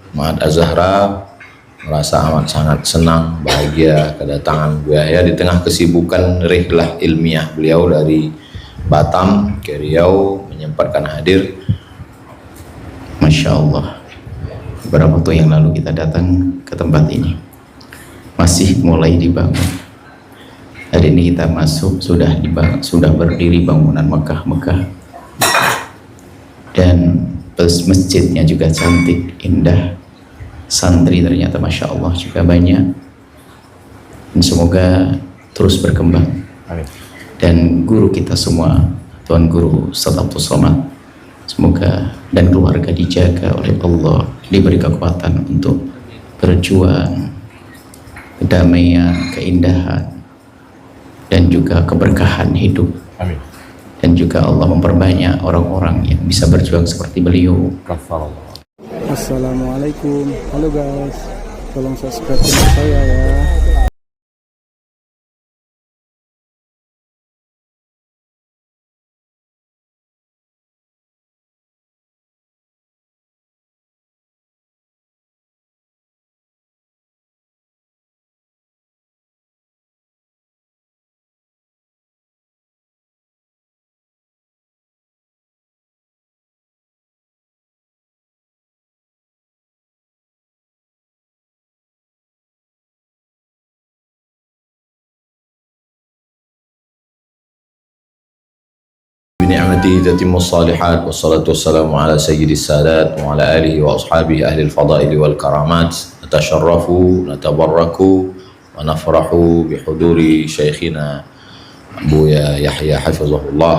Muhammad Az-Zahra merasa amat sangat senang, bahagia kedatangan Bu Yahya di tengah kesibukan rihlah ilmiah beliau dari Batam ke Riau, menyempatkan hadir. Masya Allah, beberapa waktu yang lalu kita datang ke tempat ini, masih mulai dibangun. Hari ini kita masuk, sudah berdiri bangunan megah-megah, dan masjidnya juga cantik, indah. Santri ternyata Masya Allah juga banyak, dan semoga terus berkembang. Amin. Dan guru kita semua, Tuan Guru Ustaz Abdul Somad, semoga dan keluarga dijaga oleh Allah, diberi kekuatan untuk berjuang kedamaian, keindahan, dan juga keberkahan hidup. Amin. Dan juga Allah memperbanyak orang-orang yang bisa berjuang seperti beliau. Assalamualaikum, halo guys, tolong subscribe channel saya ya. بنعمته تتم الصالحات والصلاة والسلام على سيد السادات وعلى آله وأصحابه أهل الفضائل والكرامات. نتشرف نتبرك ونفرح بحضور شيخنا أبو يحيى حفظه الله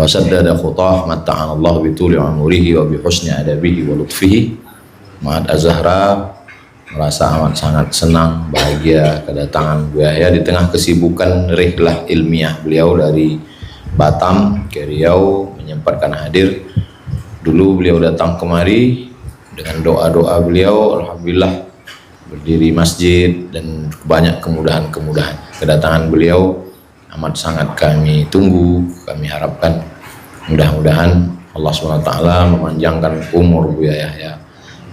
وسدد خطاه متعنا الله بطول عمره وبحسن أدبه ولطفه. Muhammad Az-Zahra merasa amat sangat senang, bahagia kedatangan Bu Yahya di tengah kesibukan rihlah ilmiah beliau dari Batam ke Riau, menyempatkan hadir. Dulu beliau datang kemari dengan doa-doa beliau, alhamdulillah berdiri masjid dan banyak kemudahan-kemudahan. Kedatangan beliau amat sangat kami tunggu, kami harapkan mudah-mudahan Allah SWT memanjangkan umur Bu Yahya.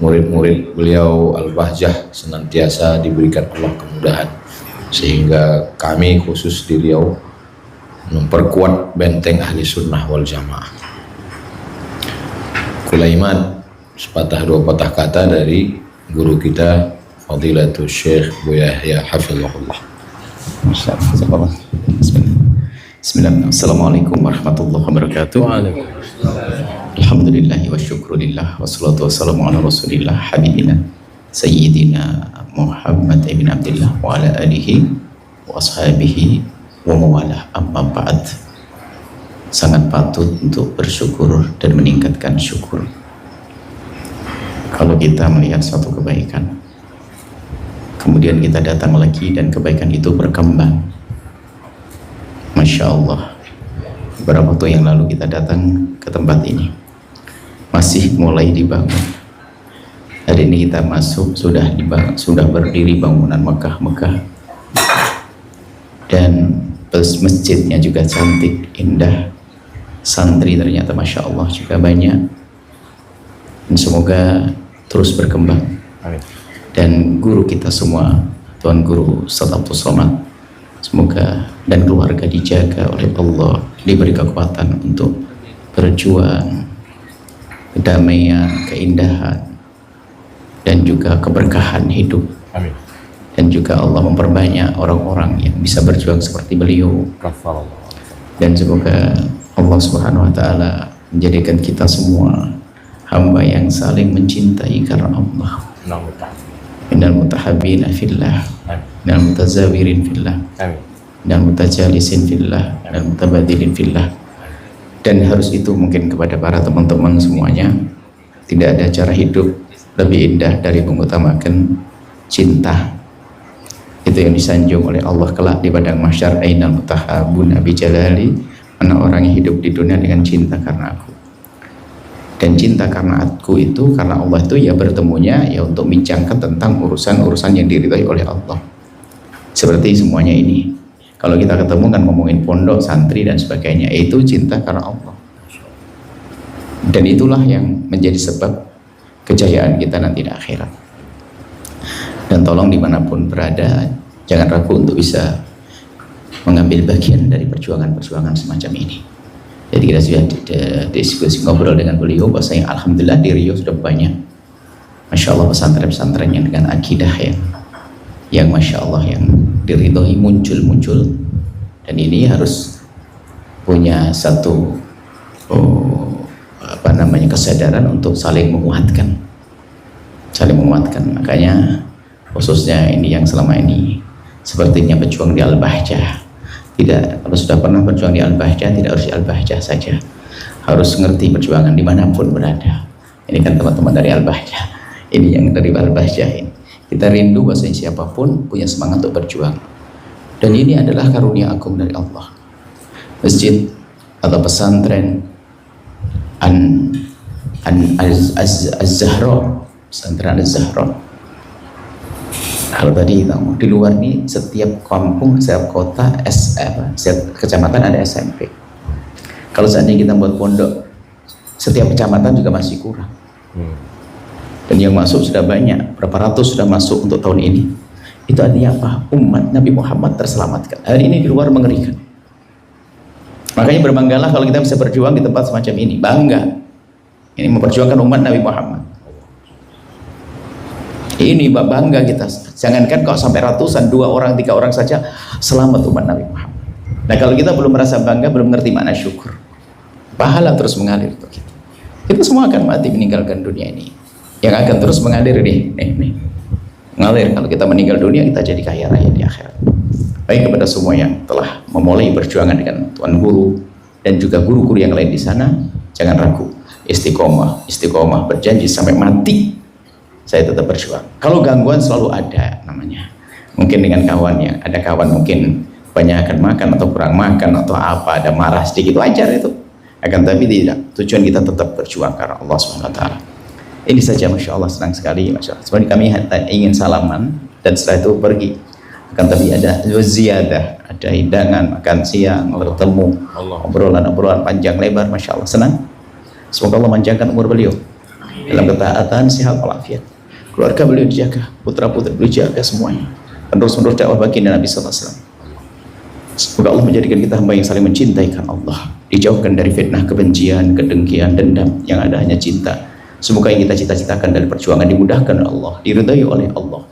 Murid-murid beliau Al-Bahjah senantiasa diberikan Allah kemudahan, sehingga kami khusus di Riau memperkuat benteng ahli sunnah wal jamaah. Kulaiman sepatah dua patah kata dari guru kita Fadilatul Syekh Bu Yahya Hafizahullah. Bismillah. Assalamualaikum warahmatullahi wabarakatuh. Alhamdulillahi wa syukurillah wassalatu wassalamu ala rasulillah habibina sayyidina Muhammad ibn Abdillah wa ala alihi wa ashabihi wa mawalah, amma ba'd. Sangat patut untuk bersyukur dan meningkatkan syukur kalau kita melihat suatu kebaikan, kemudian kita datang lagi dan kebaikan itu berkembang. Masya Allah, beberapa waktu yang lalu kita datang ke tempat ini, masih mulai dibangun. Hari ini kita masuk, sudah berdiri bangunan megah-megah, dan masjidnya juga cantik, indah. Santri ternyata Masya Allah juga banyak, dan semoga terus berkembang. Amin. Dan guru kita semua, Tuan Guru Ustaz Abdul Somad, semoga dan keluarga dijaga oleh Allah, diberi kekuatan untuk berjuang kedamaian, keindahan, dan juga keberkahan hidup. Amin. Dan juga Allah memperbanyak orang-orang yang bisa berjuang seperti beliau. Dan semoga Allah Subhanahu wa Ta'ala menjadikan kita semua hamba yang saling mencintai karena Allah. Innal mutahabbina fillah, innal mutazawirin fillah, innal mutajalisin fillah, innal mutabadilin fillah. Dan harus itu mungkin kepada para teman-teman semuanya. Tidak ada cara hidup lebih indah dari mengutamakan cinta. Itu yang disanjung oleh Allah kelak di padang mahsyar, ainal mutahabuna bi jalali, mana orang yang hidup di dunia dengan cinta karena aku. Dan cinta karena aku itu, karena Allah itu ya bertemunya ya untuk bincangkan tentang urusan-urusan yang diridhai oleh Allah. Seperti semuanya ini, kalau kita ketemu kan ngomongin pondok, santri dan sebagainya, itu cinta karena Allah. Dan itulah yang menjadi sebab kejayaan kita nanti di akhirat. Dan tolong dimanapun berada, jangan ragu untuk bisa mengambil bagian dari perjuangan-perjuangan semacam ini. Jadi kita sudah diskusi ngobrol dengan beliau bahwasanya alhamdulillah di Riau sudah banyak, masya Allah, pesantren-pesantren yang dengan akidah yang masya Allah, yang diridhoi muncul, dan ini harus punya satu kesadaran untuk saling menguatkan. Makanya khususnya ini yang selama ini sepertinya berjuang di Al-Bahjah. Tidak, kalau sudah pernah berjuang di Al-Bahjah, tidak harus di Al-Bahjah saja, harus ngerti perjuangan dimanapun berada. Ini kan teman-teman dari Al-Bahjah, ini yang dari Al-Bahjah ini. Kita rindu bahwasanya siapapun punya semangat untuk berjuang. Dan ini adalah karunia agung dari Allah. Masjid atau pesantren Az-Zahra, pesantren Az-Zahra. Kalau tadi di luar nih, setiap kampung, setiap kota, setiap kecamatan ada SMP. Kalau seandainya kita buat pondok, setiap kecamatan juga masih kurang. Dan yang masuk sudah banyak, berapa ratus sudah masuk untuk tahun ini. Itu artinya apa? Umat Nabi Muhammad terselamatkan. Hari ini di luar mengerikan. Makanya berbanggalah kalau kita bisa berjuang di tempat semacam ini. Bangga. Ini memperjuangkan umat Nabi Muhammad. Ini bangga kita. Jangankan kalau sampai ratusan, 2 orang, 3 orang saja selamat umat Nabi Muhammad. Nah, kalau kita belum merasa bangga, belum ngerti makna syukur, pahala terus mengalir untuk kita. Kita semua akan mati meninggalkan dunia ini. Yang akan terus mengalir nih. Mengalir. Kalau kita meninggal dunia, kita jadi kaya raya di akhirat. Baik kepada semua yang telah memulai perjuangan dengan Tuan Guru dan juga guru-guru yang lain di sana, jangan ragu, istiqomah, berjanji sampai mati saya tetap berjuang. Kalau gangguan selalu ada namanya. Mungkin dengan kawan yang ada kawan mungkin kebanyakan makan atau kurang makan atau apa, ada marah sedikit, wajar itu. Akan tapi tidak, tujuan kita tetap berjuang karena Allah SWT. Ini saja, masya Allah, senang sekali, masya Allah. Sebenarnya kami ingin salaman dan setelah itu pergi. Akan tapi ada ziyadah, ada hidangan, makan siang, bertemu, obrolan panjang lebar, masya Allah, senang. Semoga Allah manjangkan umur beliau dalam ketaatan, sehat walafiat. Keluarga beliau dijaga, putra-putri beliau dijaga semuanya. Penerus-penerus dakwah baginda Nabi sallallahu alaihi wasallam. Semoga Allah menjadikan kita hamba yang saling mencintai karena Allah, dijauhkan dari fitnah, kebencian, kedengkian, dendam, yang ada hanya cinta. Semoga yang kita cita-citakan dari perjuangan dimudahkan oleh Allah, diridhai oleh Allah.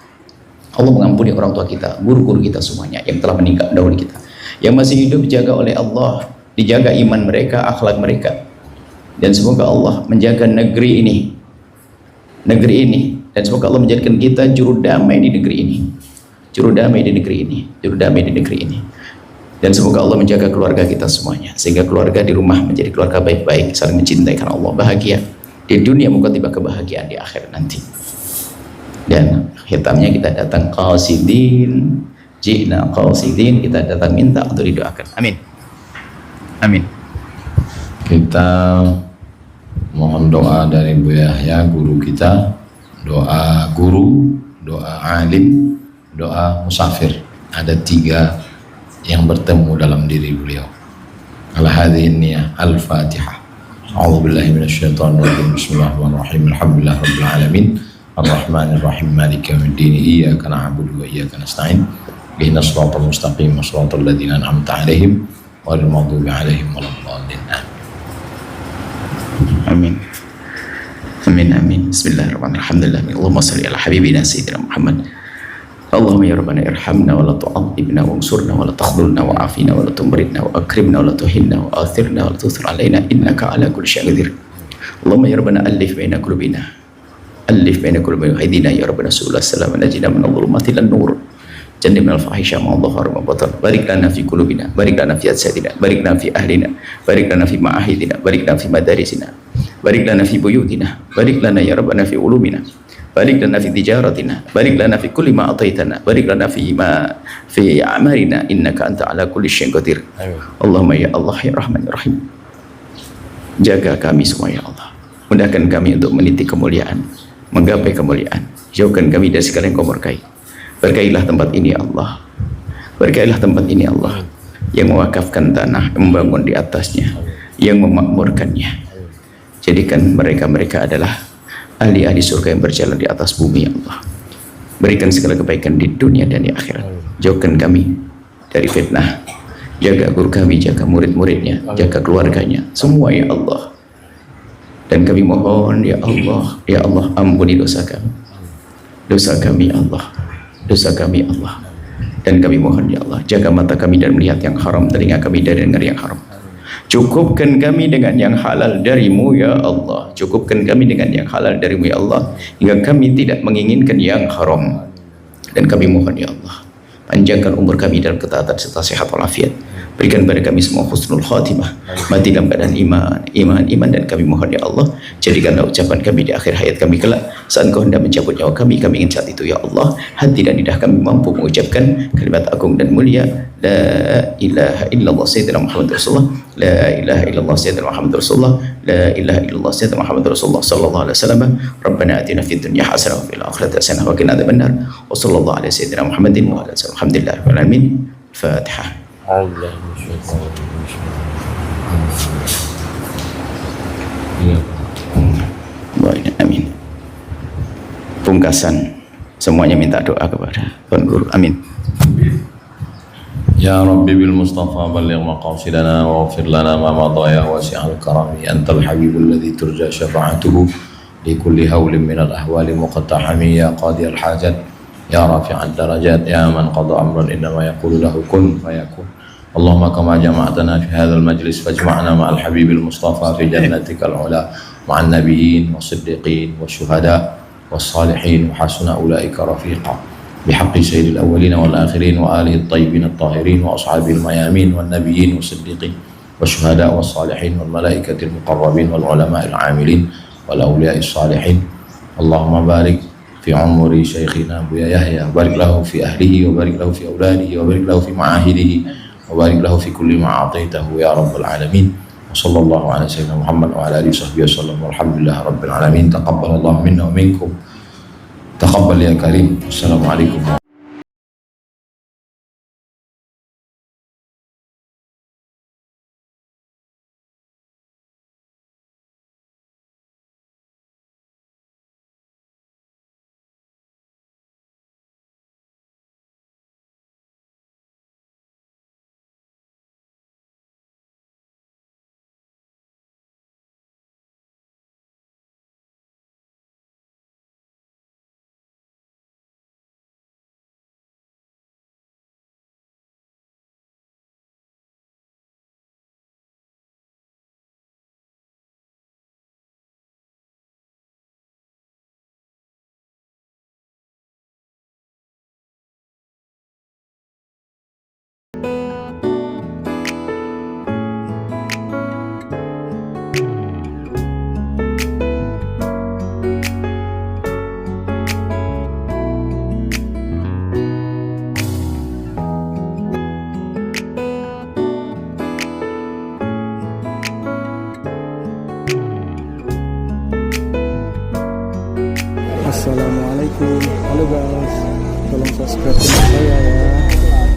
Allah mengampuni orang tua kita, guru-guru kita semuanya yang telah meninggal dahulu kita. Yang masih hidup dijaga oleh Allah, dijaga iman mereka, akhlak mereka. Dan semoga Allah menjaga negeri ini. Dan semoga Allah menjadikan kita juru damai di negeri ini. Juru damai di negeri ini. Dan semoga Allah menjaga keluarga kita semuanya, sehingga keluarga di rumah menjadi keluarga baik-baik, saling mencintai karena Allah, bahagia di dunia, moga tiba kebahagiaan di akhirat nanti. Dan hitamnya kita datang qasidin, jina qasidin, kita datang minta untuk didoakan. Amin. Kita mohon doa dari Bu Yahya, guru kita, doa guru, doa alim, doa musafir. Ada 3 yang bertemu dalam diri beliau. Al-hadhihi niyah, Al-Fatihah. A'udzubillahi minasyaitonir rajim. Bismillahirrahmanirrahim. Alhamdulillah rabbil alamin. Ar-Rahmanir-Rahim. Maliki yaumiddin. Iyyaka na'budu wa iyyaka nasta'in. Ihdinas siratal mustaqim, siratal ladzina an'amta 'alaihim ghairil maghdubi 'alaihim waladdallin. Amin. Bismillahirrahmanirrahim. Allahumma shalli ala habibina sayyidina Muhammad. Allahumma ya Rabbana irhamna wa la tu'adzibna wa ansurna wa la takhdhulna wa afina wa la tumritna wa akrimna wa la tuhinna wa athirna wa la tuthir alaina innaka ala kulli syai'in qadir. Allahumma ya Rabbana alif baina qulubina hadina ya Rabbana subhanahu wa ta'ala najina min adh-dhulumati ilan nur jannibna al-fahisha ma dhahara wa batan. Barik lana fi qulubina, barik lana fi ajsadina, barik lana fi ahlina, barik lana fi ma'ahidina, barik lana fi madarisina, barik lana fi buyutina, barik lana ya Rabbana fi ulumina, barik lana fi tijaratina, barik lana fi kulli ma ataitana, barik lana fi amalina innaka anta ala kulli syai'in qadir. Allahumma ya Allah ya Rahman ya Rahim, jaga kami semua ya Allah, mudahkan kami untuk meniti kemuliaan, menggapai kemuliaan, jauhkan kami dari segala yang kau murkai. Berkailah tempat ini Allah, berkailah tempat ini Allah, yang mewakafkan tanah, yang membangun di atasnya, yang memakmurkannya. Jadikan mereka adalah ahli-ahli surga yang berjalan di atas bumi ya Allah. Berikan segala kebaikan di dunia dan di akhirat. Jauhkan kami dari fitnah. Jaga guru kami, jaga murid-muridnya, jaga keluarganya, semua ya Allah. Dan kami mohon ya Allah ampuni dosa kami. Dosa kami ya Allah. Dosa kami ya Allah. Dan kami mohon ya Allah, jaga mata kami dari melihat yang haram, telinga kami dari dengar yang haram. Cukupkan kami dengan yang halal darimu ya Allah. Cukupkan kami dengan yang halal darimu ya Allah, hingga kami tidak menginginkan yang haram. Dan kami mohon ya Allah, panjangkan umur kami dalam ketaatan serta sehat walafiat. Berikan pada kami semua husnul khatimah, mati dalam keadaan iman. Dan kami mohon ya Allah, jadikanlah ucapan kami di akhir hayat kami kelak, saat Engkau hendak mencabut nyawa kami ingin saat itu ya Allah, hati dan lidah kami mampu mengucapkan kalimat agung dan mulia, la ilaha illallah sayyidina Muhammad Rasulullah, la ilaha illallah sayyidina Muhammad Rasulullah, la ilaha illallah sayyidina Muhammad Rasulullah sallallahu alaihi wasallam. Rabbana atina fid dunya hasanah wa fil akhirati hasanah wa qina adzabannar. Wa sallallahu ala sayyidina Muhammadin wa ala alihi alhamdulillahi rabbil alamin. Fatihah. Amin. Pungkasan semuanya minta doa kepada Tuan Guru. Amin. Ya Rabbi bil Mustafa balligh maqasidana wa ighfir lana ma madha ya wasi'al karami antal habibul ladzi turja syafa'atuhu li kulli hawlin min al ahwali muqattahami ya qadi al hajat ya rafi'ad darajat ya man qada amran innama yaqulu lahu kun fayakun. Allahumma kama jama'tana fi hadzal majlis fajma'na ma'al habibil Mustafa fi jannatikal ula ma'an nabiyyin was-siddiqin wasyuhada was-salihin wa hasuna ulaika rafiqa bihaqqi sayyidil awwalin wal akhirin wa alihi at-tayyibin at-tahirin wa ashabil mayamin wan nabiyyin was-siddiqin wasyuhada was-salihin wal malaikatil muqarrabin wal ulama'il 'amilin wal awliya'is salihin. Allahumma barik fi umri syekhina Buya Yahya, barik lahu fi ahlihi wa barik lahu fi auladihi wa barik lahu fi ma'ahidihi wa barik lahu fi kulli ma a'taitahu ya rabbal alamin. Wa sallallahu ala sayyidina Muhammad wa ala alihi washabbihi wasallam walhamdulillahi rabbil alamin. Taqabbalallahu minna wa minkum. Taqabbal ya karim. Assalamualaikum. Assalamualaikum. Halo guys, tolong subscribe channel saya ya.